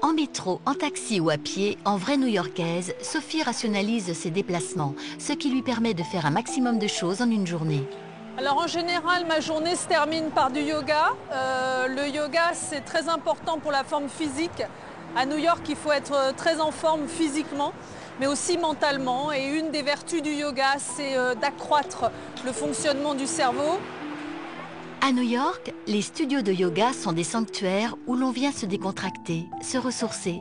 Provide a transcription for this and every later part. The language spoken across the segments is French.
En métro, en taxi ou à pied, en vraie New-Yorkaise, Sophie rationalise ses déplacements, ce qui lui permet de faire un maximum de choses en une journée. Alors en général, ma journée se termine par du yoga. Le yoga, c'est très important pour la forme physique. À New York, il faut être très en forme physiquement, mais aussi mentalement. Et une des vertus du yoga, c'est d'accroître le fonctionnement du cerveau. À New York, les studios de yoga sont des sanctuaires où l'on vient se décontracter, se ressourcer.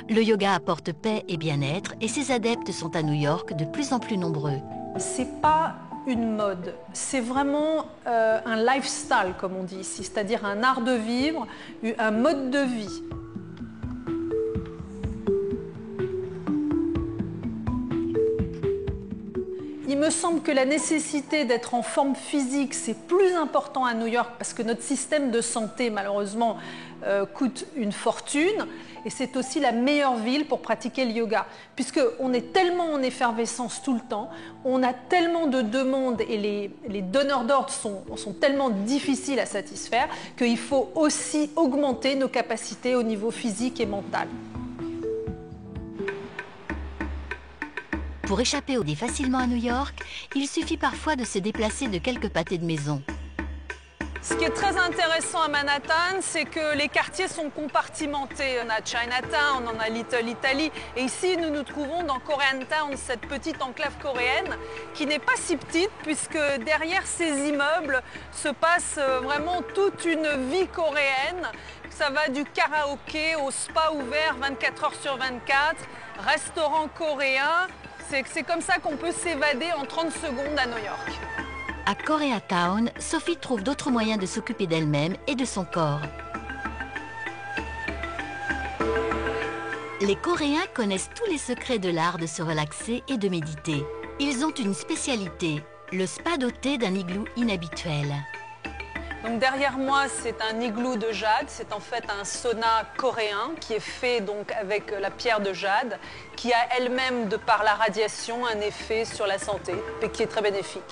Le yoga apporte paix et bien-être et ses adeptes sont à New York de plus en plus nombreux. C'est pas une mode, c'est vraiment un lifestyle, comme on dit ici, c'est-à-dire un art de vivre, un mode de vie. Il me semble que la nécessité d'être en forme physique, c'est plus important à New York parce que notre système de santé, malheureusement, coûte une fortune. Et c'est aussi la meilleure ville pour pratiquer le yoga, puisqu'on est tellement en effervescence tout le temps, on a tellement de demandes et les donneurs d'ordre sont tellement difficiles à satisfaire qu'il faut aussi augmenter nos capacités au niveau physique et mental. Pour échapper au dé facilement à New York, il suffit parfois de se déplacer de quelques pâtés de maison. Ce qui est très intéressant à Manhattan, c'est que les quartiers sont compartimentés. On a Chinatown, on a Little Italy. Et ici, nous nous trouvons dans Koreatown, cette petite enclave coréenne, qui n'est pas si petite, puisque derrière ces immeubles se passe vraiment toute une vie coréenne. Ça va du karaoké au spa ouvert 24 heures sur 24, restaurant coréen. C'est comme ça qu'on peut s'évader en 30 secondes à New York. À Koreatown, Sophie trouve d'autres moyens de s'occuper d'elle-même et de son corps. Les Coréens connaissent tous les secrets de l'art de se relaxer et de méditer. Ils ont une spécialité, le spa doté d'un igloo inhabituel. Donc derrière moi, c'est un igloo de jade. C'est en fait un sauna coréen qui est fait donc avec la pierre de jade, qui a elle-même, de par la radiation, un effet sur la santé et qui est très bénéfique.